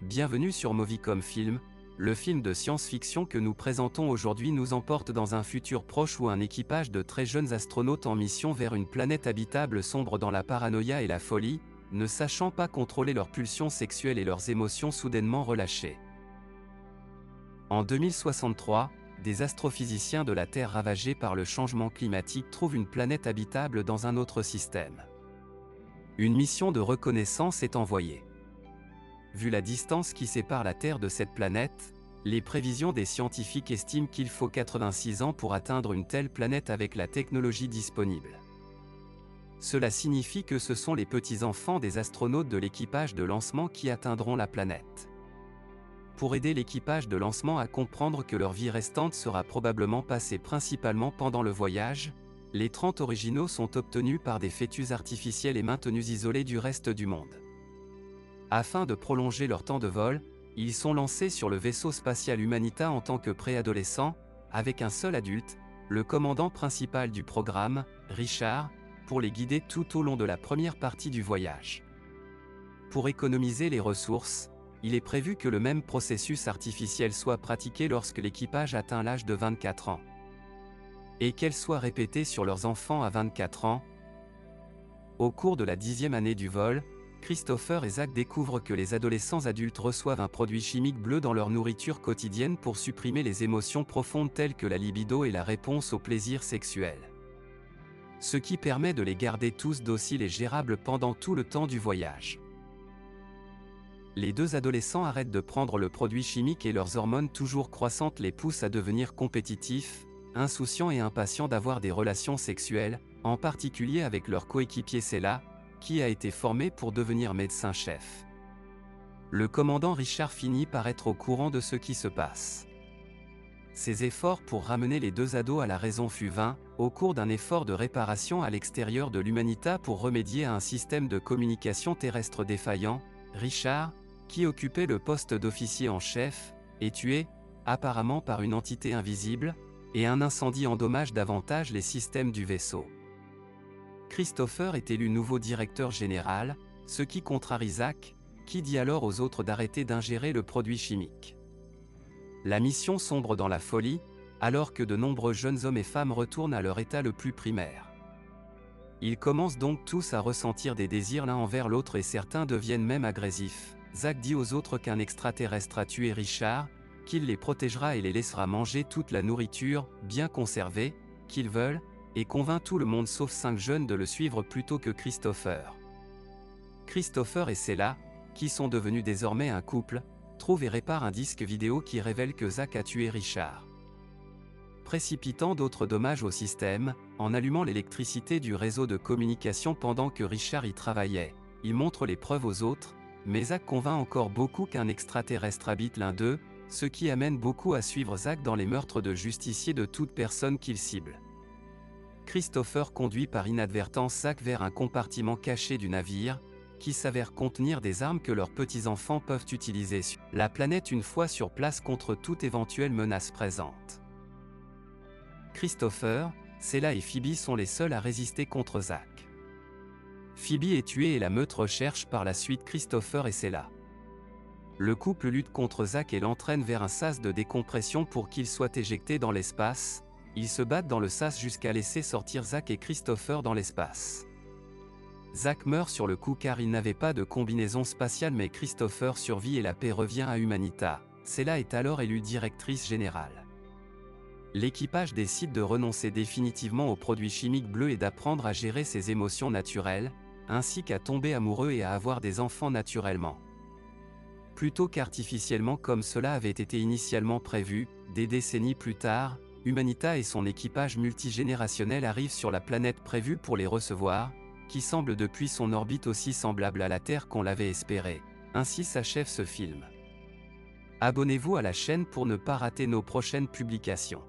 Bienvenue sur Movicom Film, le film de science-fiction que nous présentons aujourd'hui nous emporte dans un futur proche où un équipage de très jeunes astronautes en mission vers une planète habitable sombre dans la paranoïa et la folie, ne sachant pas contrôler leurs pulsions sexuelles et leurs émotions soudainement relâchées. En 2063, des astrophysiciens de la Terre ravagée par le changement climatique trouvent une planète habitable dans un autre système. Une mission de reconnaissance est envoyée. Vu la distance qui sépare la Terre de cette planète, les prévisions des scientifiques estiment qu'il faut 86 ans pour atteindre une telle planète avec la technologie disponible. Cela signifie que ce sont les petits-enfants des astronautes de l'équipage de lancement qui atteindront la planète. Pour aider l'équipage de lancement à comprendre que leur vie restante sera probablement passée principalement pendant le voyage, les 30 originaux sont obtenus par des fœtus artificiels et maintenus isolés du reste du monde. Afin de prolonger leur temps de vol, ils sont lancés sur le vaisseau spatial Humanita en tant que préadolescents, avec un seul adulte, le commandant principal du programme, Richard, pour les guider tout au long de la première partie du voyage. Pour économiser les ressources, il est prévu que le même processus artificiel soit pratiqué lorsque l'équipage atteint l'âge de 24 ans. Et qu'elle soit répétée sur leurs enfants à 24 ans. Au cours de la 10e année du vol, Christopher et Zach découvrent que les adolescents adultes reçoivent un produit chimique bleu dans leur nourriture quotidienne pour supprimer les émotions profondes telles que la libido et la réponse au plaisir sexuel. Ce qui permet de les garder tous dociles et gérables pendant tout le temps du voyage. Les deux adolescents arrêtent de prendre le produit chimique et leurs hormones toujours croissantes les poussent à devenir compétitifs, insouciants et impatients d'avoir des relations sexuelles, en particulier avec leur coéquipier Sela, qui a été formé pour devenir médecin-chef. Le commandant Richard finit par être au courant de ce qui se passe. Ses efforts pour ramener les deux ados à la raison fut vain, au cours d'un effort de réparation à l'extérieur de l'Humanita pour remédier à un système de communication terrestre défaillant. Richard, qui occupait le poste d'officier en chef, est tué, apparemment par une entité invisible, et un incendie endommage davantage les systèmes du vaisseau. Christopher est élu nouveau directeur général, ce qui contrarie Zach, qui dit alors aux autres d'arrêter d'ingérer le produit chimique. La mission sombre dans la folie, alors que de nombreux jeunes hommes et femmes retournent à leur état le plus primaire. Ils commencent donc tous à ressentir des désirs l'un envers l'autre et certains deviennent même agressifs. Zach dit aux autres qu'un extraterrestre a tué Richard, qu'il les protégera et les laissera manger toute la nourriture, bien conservée, qu'ils veulent, et convainc tout le monde sauf 5 jeunes de le suivre plutôt que Christopher. Christopher et Sela, qui sont devenus désormais un couple, trouvent et réparent un disque vidéo qui révèle que Zach a tué Richard. Précipitant d'autres dommages au système, en allumant l'électricité du réseau de communication pendant que Richard y travaillait, il montre les preuves aux autres, mais Zach convainc encore beaucoup qu'un extraterrestre habite l'un d'eux, ce qui amène beaucoup à suivre Zach dans les meurtres de justiciers de toute personne qu'il cible. Christopher conduit par inadvertance Zach vers un compartiment caché du navire, qui s'avère contenir des armes que leurs petits-enfants peuvent utiliser sur la planète une fois sur place contre toute éventuelle menace présente. Christopher, Sela et Phoebe sont les seuls à résister contre Zach. Phoebe est tuée et la meute recherche par la suite Christopher et Sela. Le couple lutte contre Zach et l'entraîne vers un sas de décompression pour qu'il soit éjecté dans l'espace. Ils se battent dans le sas jusqu'à laisser sortir Zach et Christopher dans l'espace. Zach meurt sur le coup car il n'avait pas de combinaison spatiale mais Christopher survit et la paix revient à Humanita. Sela est alors élue directrice générale. L'équipage décide de renoncer définitivement aux produits chimiques bleus et d'apprendre à gérer ses émotions naturelles, ainsi qu'à tomber amoureux et à avoir des enfants naturellement. Plutôt qu'artificiellement comme cela avait été initialement prévu, des décennies plus tard, Humanita et son équipage multigénérationnel arrivent sur la planète prévue pour les recevoir, qui semble depuis son orbite aussi semblable à la Terre qu'on l'avait espéré. Ainsi s'achève ce film. Abonnez-vous à la chaîne pour ne pas rater nos prochaines publications.